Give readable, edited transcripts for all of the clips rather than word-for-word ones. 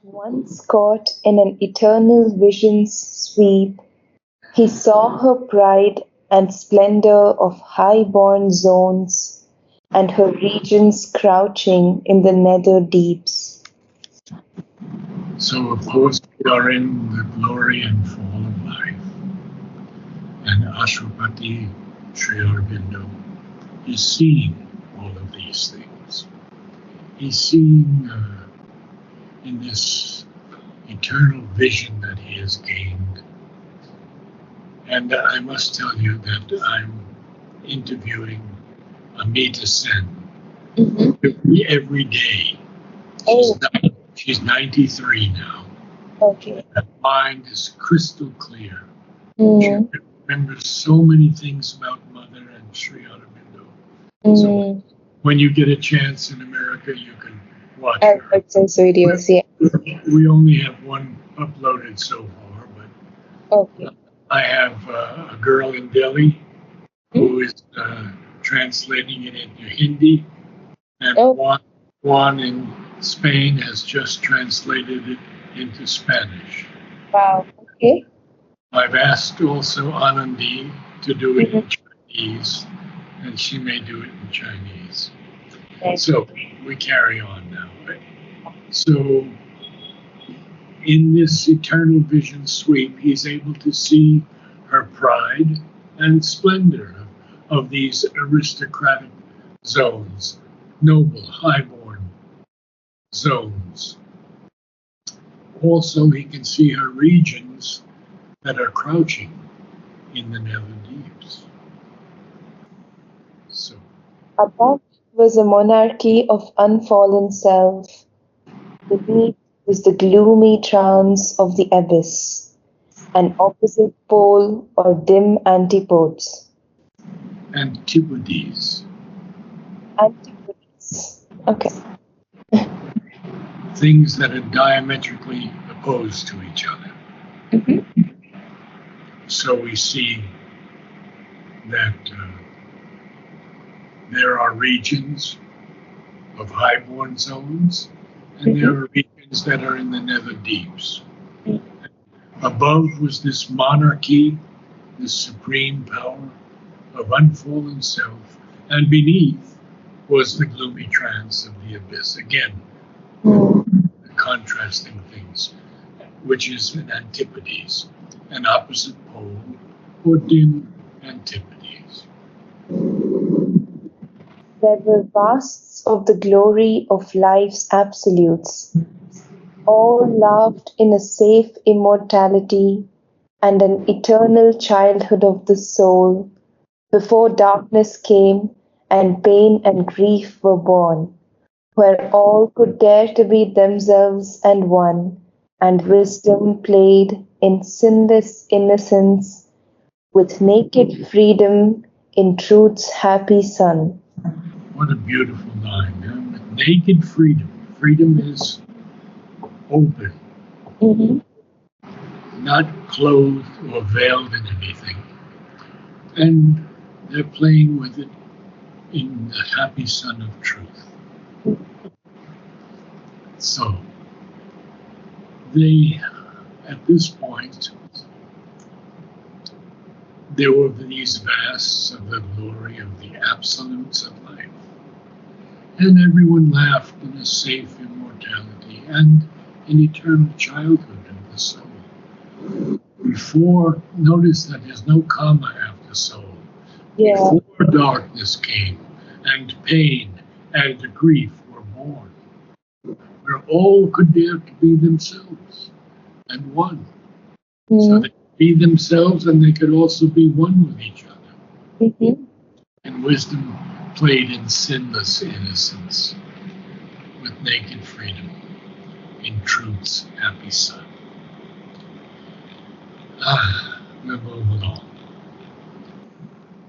Once caught in an eternal vision's sweep, he saw her pride and splendor of high-born zones, and her regions crouching in the nether deeps. So, of course, we are in the glory and fall of life. And Ashwapati Sri Aurobindo is seeing all of these things. He's seeing in this eternal vision that he has gained. And I must tell you that I'm interviewing Amita Sen Mm-hmm. every day. Oh, She's 93 now. okay. Her mind is crystal clear. She Mm, remembers so many things about Mother and Sri Aurobindo. So mm. when you get a chance in America, you can watch I've her. heard those videos, yeah. We only have one uploaded so far, Okay. but I have a girl in Delhi Mm. who is translating it into Hindi, and Oh, Juan in Spain has just translated it into Spanish. wow. Okay. I've asked also Anandi to do it Mm-hmm. in Chinese, and she may do it in Chinese. Right. So we carry on now. So in this eternal vision sweep, he's able to see her pride and splendor of these aristocratic zones, noble, highborn zones. Also, he can see her regions that are crouching in the nether deeps. So, Above was a monarchy of unfallen self. Beneath was the gloomy trance of the abyss, an opposite pole or dim antipodes. antipodes, Antipodes. Okay. things that are diametrically opposed to each other. Mm-hmm. So we see that there are regions of highborn zones, and there Mm-hmm. are regions that are in the nether deeps. Above was this monarchy, this supreme power of unfallen self, and beneath was the gloomy trance of the abyss. Again, Mm. the contrasting things, which is an antipodes, an opposite pole, or dim antipodes. There were vasts of the glory of life's absolutes. All laughed in a safe immortality and an eternal childhood of the soul, before darkness came and pain and grief were born, where all could dare to be themselves and one, and wisdom played in sinless innocence with naked freedom in truth's happy sun. What a beautiful line. With naked freedom. Freedom is open, Mhm. not clothed or veiled in anything. And they're playing with it in the happy sun of truth. So they, at this point, there were these vasts of the glory of the absolutes of life. And everyone laughed in a safe immortality and an eternal childhood of the soul. Before, notice that there's no comma after soul. Yeah. Before darkness came and pain and grief were born, where all could dare to be themselves and one. So Mm-hmm. they could be themselves and they could also be one with each other. Mm-hmm. And wisdom played in sinless innocence with naked freedom in truth's happy sun. We'll move along.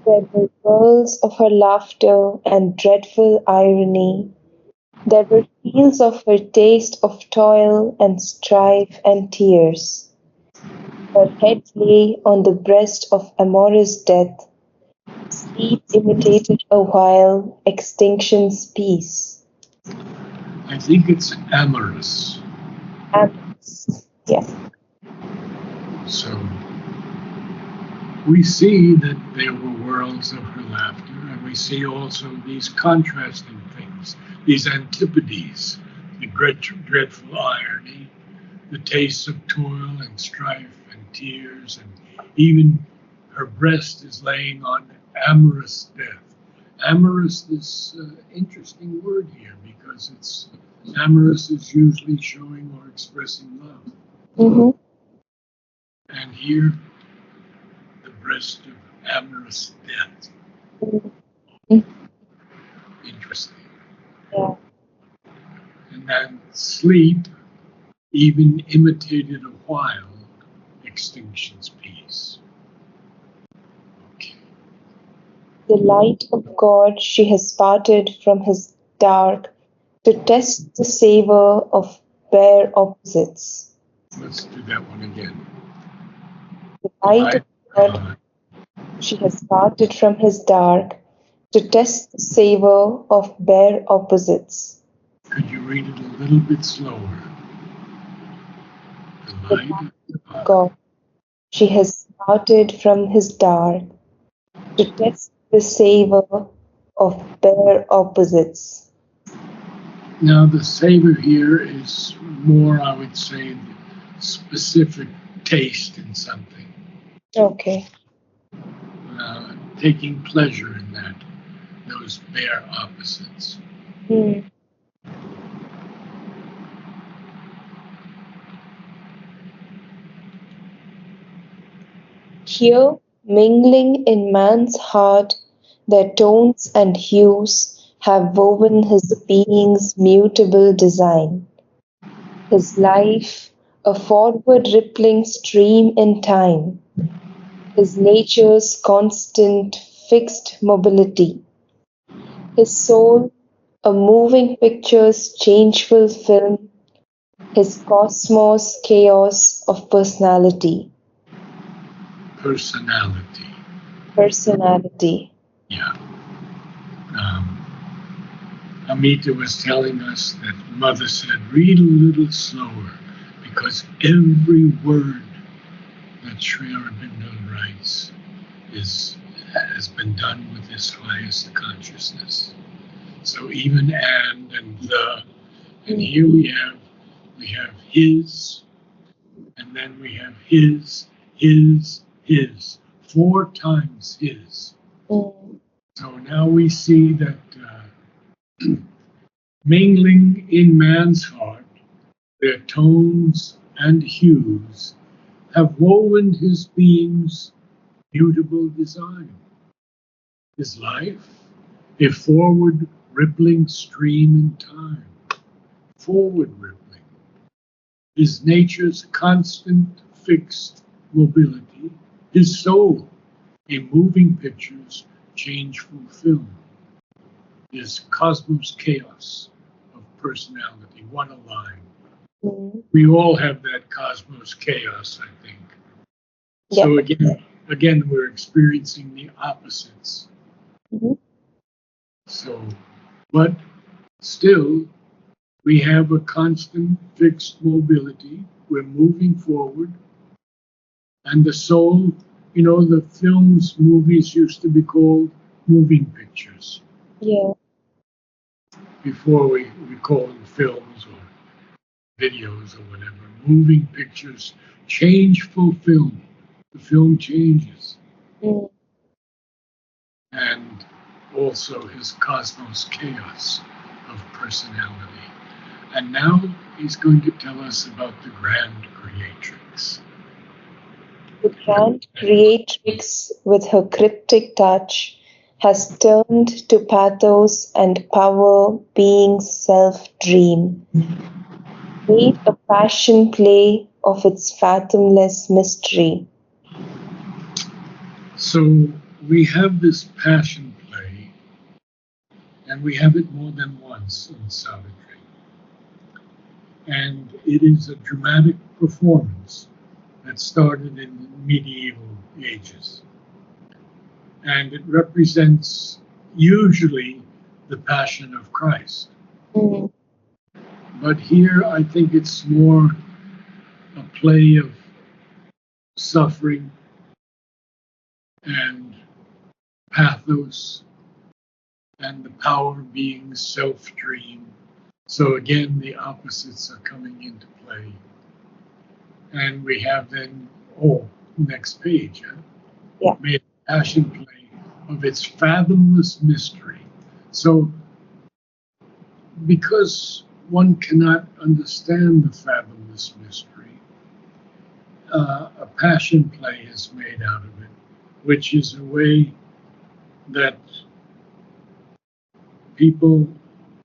There were whirls of her laughter and dreadful irony. There were peals of her taste of toil and strife and tears. Her head lay on the breast of amorous death. Sleep imitated awhile extinction's peace. I think it's amorous. Amorous. Yeah. So we see that there were worlds of her laughter, and we see also these contrasting things, these antipodes, the dreadful irony, the tastes of toil and strife and tears, and even her breast is laying on amorous death. Amorous, this interesting word here, because it's amorous is usually showing or expressing love. Mm-hmm. And here, the breast of amorous death. Mm-hmm. Interesting. Yeah. And then sleep even imitated a while extinction's peace. Okay. The light of God she has parted from his dark to test the savor of bare opposites. Let's do that one again. The The light of light of God God. she has parted from his dark to test the savor of bare opposites. Could you read it a little bit slower? The The light light of of God. God she has parted from his dark to test the savor of bare opposites. Now, the savor here is more, I would say, specific taste in something, Okay. taking pleasure in that, those bare opposites. Hmm. Here, mingling in man's heart, their tones and hues have woven his being's mutable design. His life, a forward rippling stream in time, his nature's constant fixed mobility, his soul, a moving picture's changeful film, his cosmos chaos of personality. Personality. Personality. Yeah. Um, Amita was telling us that Mother said, read a little slower because every word that Sri Aurobindo writes is has been done with his highest consciousness. So even and the, and here we have his, and then we have his, 4 times his. Mm. So now we see that mingling in man's heart, their tones and hues have woven his being's mutable design. His life, a forward rippling stream in time, forward rippling. His nature's constant fixed mobility, his soul, a moving picture's changeful film, his cosmos chaos of personality. What a line. Mm. We all have that cosmos chaos, I think. Yeah. So again, we're experiencing the opposites. Mhm. So, but still, we have a constant fixed mobility. We're moving forward. And the soul, the films, movies used to be called moving pictures Yeah. before we call them films or videos or whatever. Moving pictures, changeful film. The film changes. Mm. And also his cosmos chaos of personality. And now he's going to tell us about the grand creatrix. The grand creatrix, with her cryptic touch, has turned to pathos and power being's self-dream, made a passion play of its fathomless mystery. So we have this passion play, and we have it more than once in Savitri. And it is a dramatic performance that started in the medieval ages. And it represents usually the Passion of Christ. Mm. But here I think it's more a play of suffering and pathos and the power being self dream. So again, the opposites are coming into play. And we have then, oh, next page, huh? Yeah. Made a passion play of its fathomless mystery. So because one cannot understand the fathomless mystery, a passion play is made out of it, which is a way that people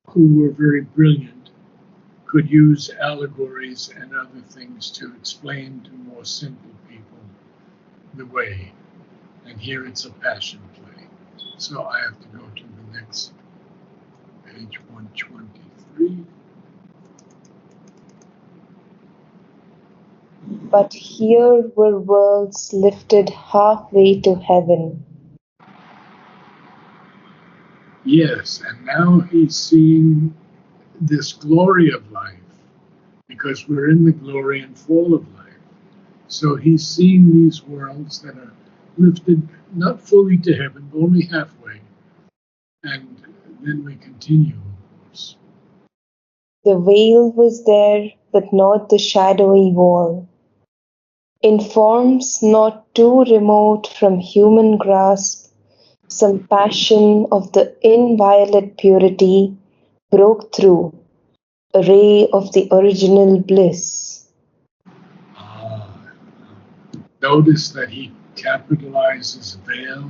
who were very brilliant could use allegories and other things to explain to more simple people the way. And here it's a passion play. So I have to go to the next page 123. But here were worlds lifted halfway to heaven. Yes, and now he's seeing this glory of life because we're in the glory and fall of life. So he's seeing these worlds that are lifted not fully to heaven, but only halfway. And then we continue, of course. The veil was there, but not the shadowy wall. In forms not too remote from human grasp, some passion of the inviolate purity broke through, a ray of the original bliss. Ah, notice that he capitalizes veil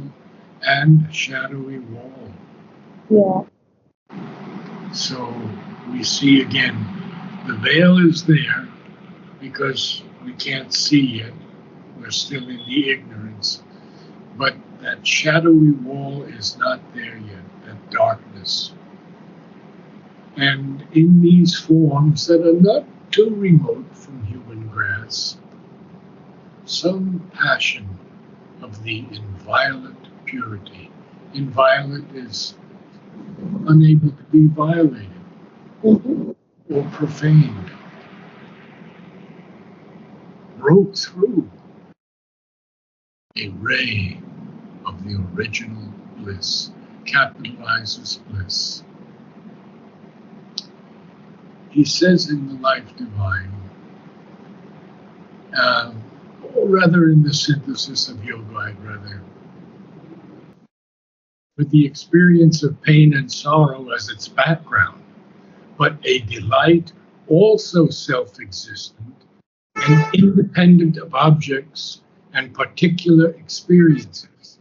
and shadowy wall. Yeah. So we see again, the veil is there because we can't see it. We're still in the ignorance. But that shadowy wall is not there yet, that darkness. And in these forms that are not too remote from human grasp, some passion of the inviolate purity. Inviolate is unable to be violated Mhm. or profaned, broke through a ray of the original bliss, capitalizes bliss. He says in the Life Divine, uh, or rather in the synthesis of yoga, I'd rather, with the experience of pain and sorrow as its background, but a delight also self existent and independent of objects and particular experiences,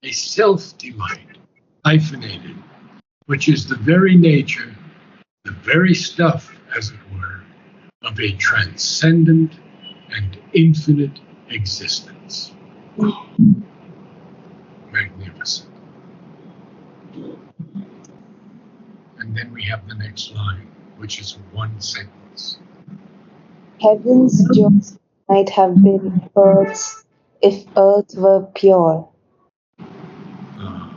a self delight, hyphenated, which is the very nature, the very stuff, as it were, of a transcendent and infinite existence. Magnificent. And then we have the next line, which is one sentence. Heaven's joy might have been earth's if earth were pure. Uh,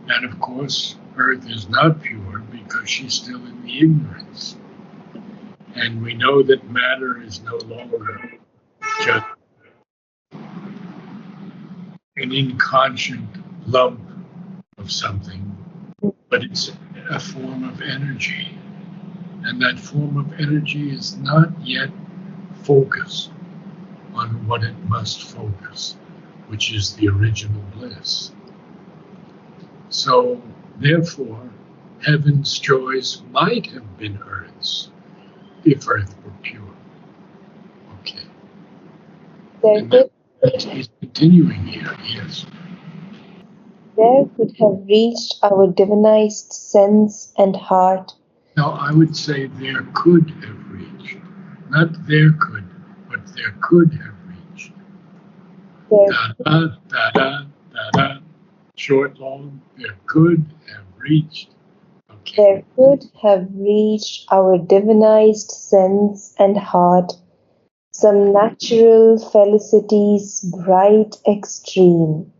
and of course, Earth is not pure because she's still in the ignorance. And we know that matter is no longer just an inconscient lump of something, but it's a form of energy. And that form of energy is not yet focused on what it must focus, which is the original bliss. So, therefore, heaven's joys might have been Earth's if Earth were pure. Okay. There And then could, he's continuing here, yes. there could have reached our divinized sense and heart. Now, I would say there could have reached, not there could, but there could have reached. There, Da da da da da da. Short, long, there could have reached. Okay. there could have reached our divinized sense and heart some natural felicity's bright extreme,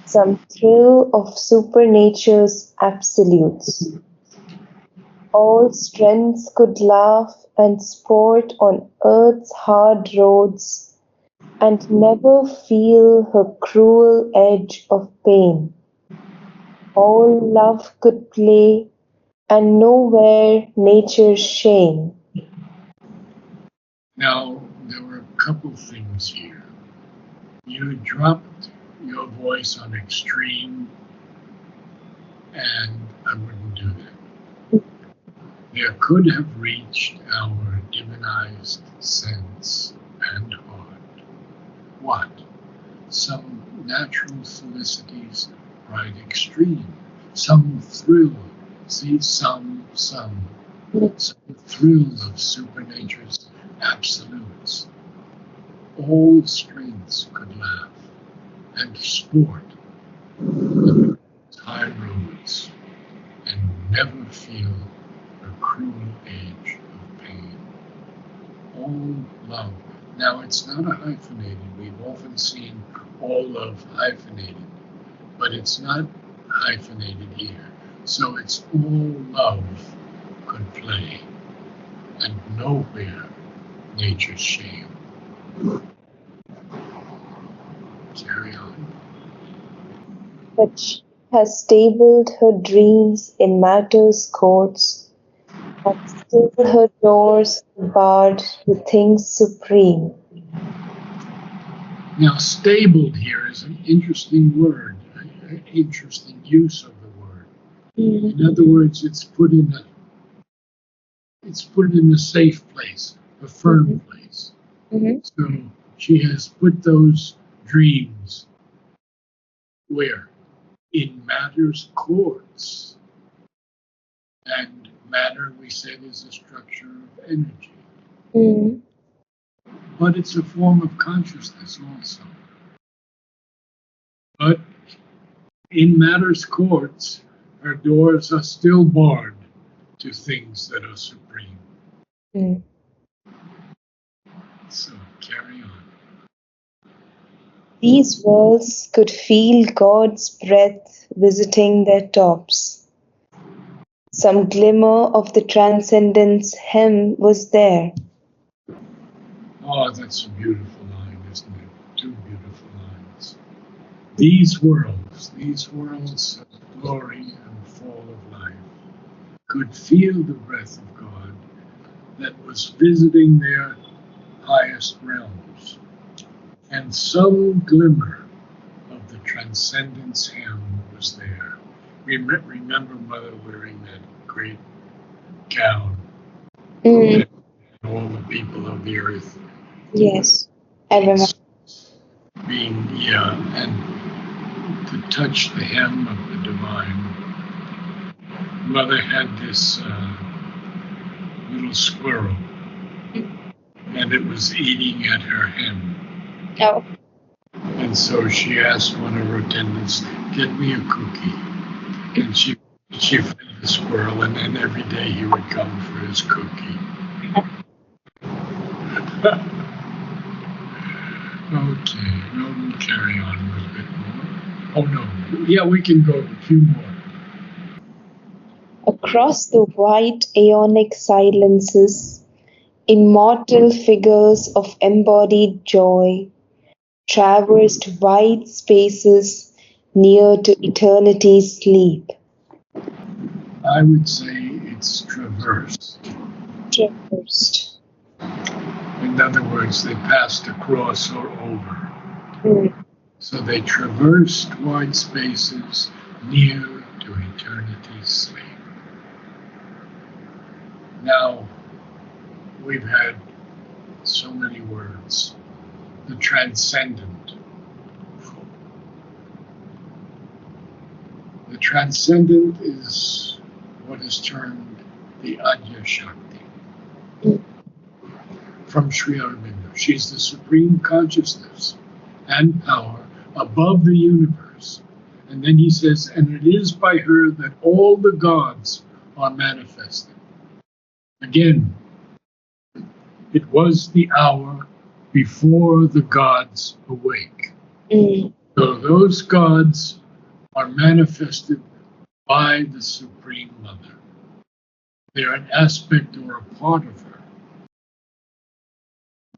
some thrill of supernature's absolutes. All strengths could laugh and sport on earth's hard roads, and never feel her cruel edge of pain. All love could play, and nowhere nature's shame. Now, there were a couple things here. You dropped your voice on extreme, and I wouldn't do that. There could have reached our divinized sense and heart. What? Some natural felicities right extreme, some thrill, see some thrill of supernature's absolutes. All strengths could laugh and sport on high roads and never feel a cruel edge of pain. All love. Now, it's not a hyphenated. We've often seen all love hyphenated, but it's not hyphenated here. So it's all love could play, and nowhere nature's shame. Carry on. But she has stabled her dreams in matter's courts, and still her doors are barred to things supreme. Now, stabled here is an interesting word, an interesting use of the word. In other words, it's put in a safe place, a firm place. Mhm. So she has put those dreams where? In matter's courts. And matter, we said, is a structure of energy. Mm. But it's a form of consciousness also. But in matter's courts, her doors are still barred to things that are supreme. Mm. So carry on. These worlds could feel God's breath visiting their tops. Some glimmer of the transcendence hem was there. Oh, that's a beautiful line, isn't it? Two beautiful lines. These worlds of glory and fall of life, could feel the breath of God that was visiting their highest realms, and some glimmer of the transcendence hem was there. Remember Mother wearing that great gown, Mm. and all the people of the earth Yes, I remember. being, yeah, and to touch the hem of the divine. Mother had this little squirrel, and it was eating at her hem. Oh. And so she asked one of her attendants, "Get me a cookie." And she fed the squirrel, and then every day he would come for his cookie. Okay, no, we'll carry on a little bit more. Oh no, yeah, we can go a few more. Across the white aeonic silences, immortal figures of embodied joy traversed wide spaces near to eternity's sleep. I would say it's traversed. Traversed. In other words, they passed across or over. Mm. So they traversed wide spaces near to eternity's sleep. Now, we've had so many words. The transcendent. The transcendent is what is termed the Adya Shakti. Mm. From Sri Aurobindo. She's the supreme consciousness and power above the universe. And then he says, and it is by her that all the gods are manifested. Again, it was the hour before the gods awake. Mm. So those gods are manifested by the Supreme Mother. They're an aspect or a part of her.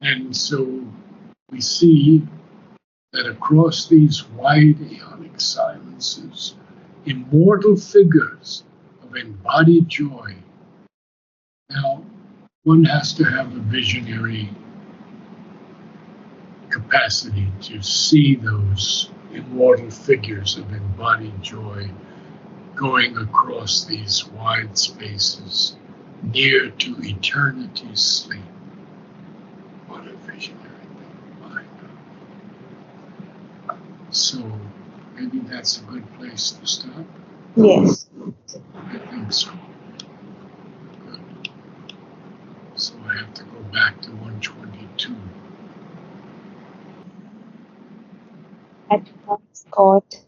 And so we see that across these wide aeonic silences, immortal figures of embodied joy. Now, one has to have a visionary capacity to see those immortal figures of embodied joy going across these wide spaces near to eternity's sleep. What a visionary thing, my God. So maybe that's a good place to stop. Yes. I think so. Good. So I have to go back to 122. At once caught,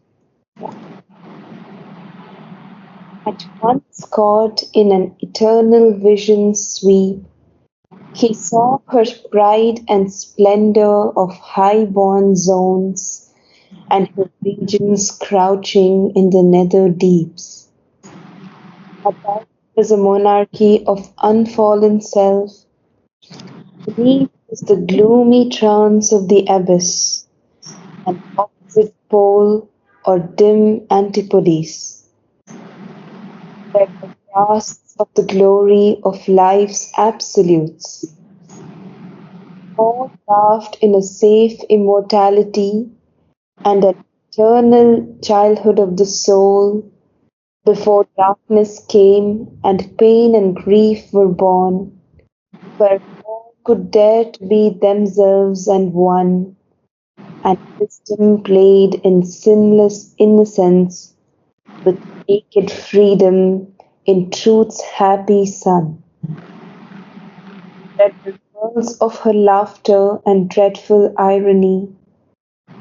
at once caught in an eternal vision sweep, he saw her pride and splendor of high-born zones, and her regions crouching in the nether deeps. Above is a monarchy of unfallen self, beneath is the gloomy trance of the abyss, an opposite pole or dim antipodes, where the grasps of the glory of life's absolutes, all laughed in a safe immortality and an eternal childhood of the soul before darkness came and pain and grief were born, where all could dare to be themselves and one, and wisdom played in sinless innocence with naked freedom in truth's happy sun. There were pearls of her laughter and dreadful irony,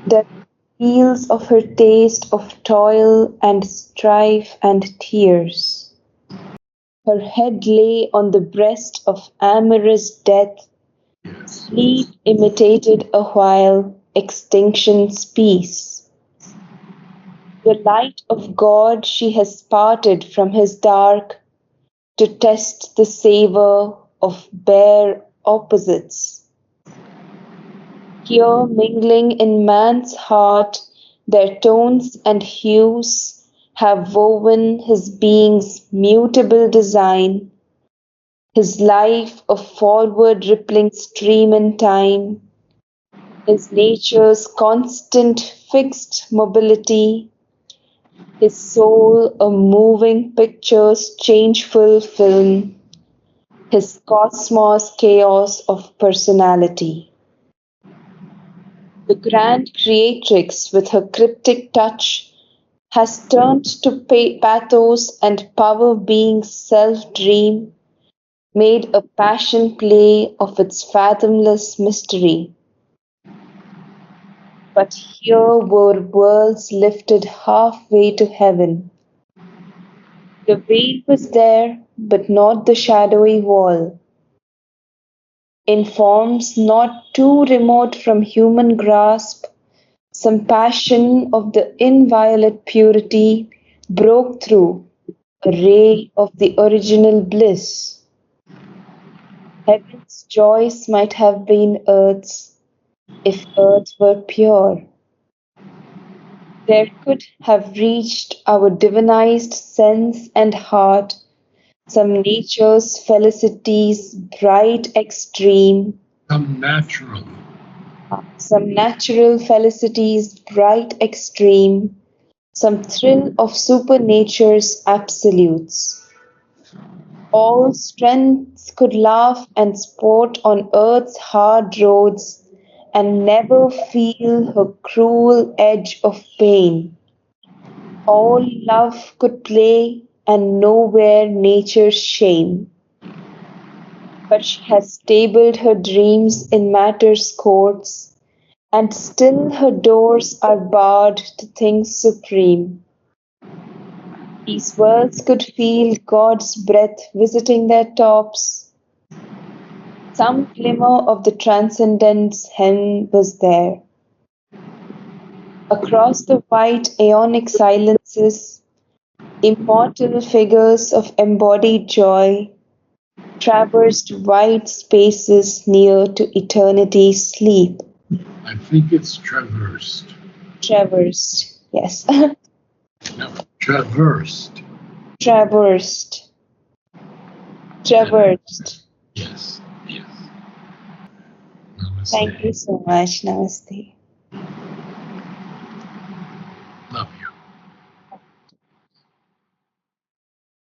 there were peals of her taste of toil and strife and tears. Her head lay on the breast of amorous death, Yes. sleep imitated awhile extinction's peace. The light of God she has parted from his dark to test the savour of bare opposites. Here mingling in man's heart their tones and hues have woven his being's mutable design, his life a forward rippling stream in time, his nature's constant fixed mobility, his soul a moving picture's changeful film, his cosmos chaos of personality. The grand creatrix with her cryptic touch has turned to pathos and power being's self-dream, made a passion play of its fathomless mystery. But here were worlds lifted halfway to heaven. The veil was there, but not the shadowy wall. In forms not too remote from human grasp, some passion of the inviolate purity broke through, a ray of the original bliss. Heaven's joys might have been earth's, if earth were pure. There could have reached our divinized sense and heart some nature's felicities bright extreme, Come naturally. some natural felicities bright extreme, some thrill of supernature's absolutes. All strengths could laugh and sport on earth's hard roads and never feel her cruel edge of pain. All love could play and nowhere nature's shame. But she has stabled her dreams in matter's courts, and still her doors are barred to things supreme. These worlds could feel God's breath visiting their tops. Some glimmer of the transcendent's hem was there. Across the white aeonic silences, immortal figures of embodied joy traversed wide spaces near to eternity's sleep. I think it's traversed. Traversed, yes. No, traversed. Traversed, And traversed. yes, yes. Thank you Namaste. so much. Namaste.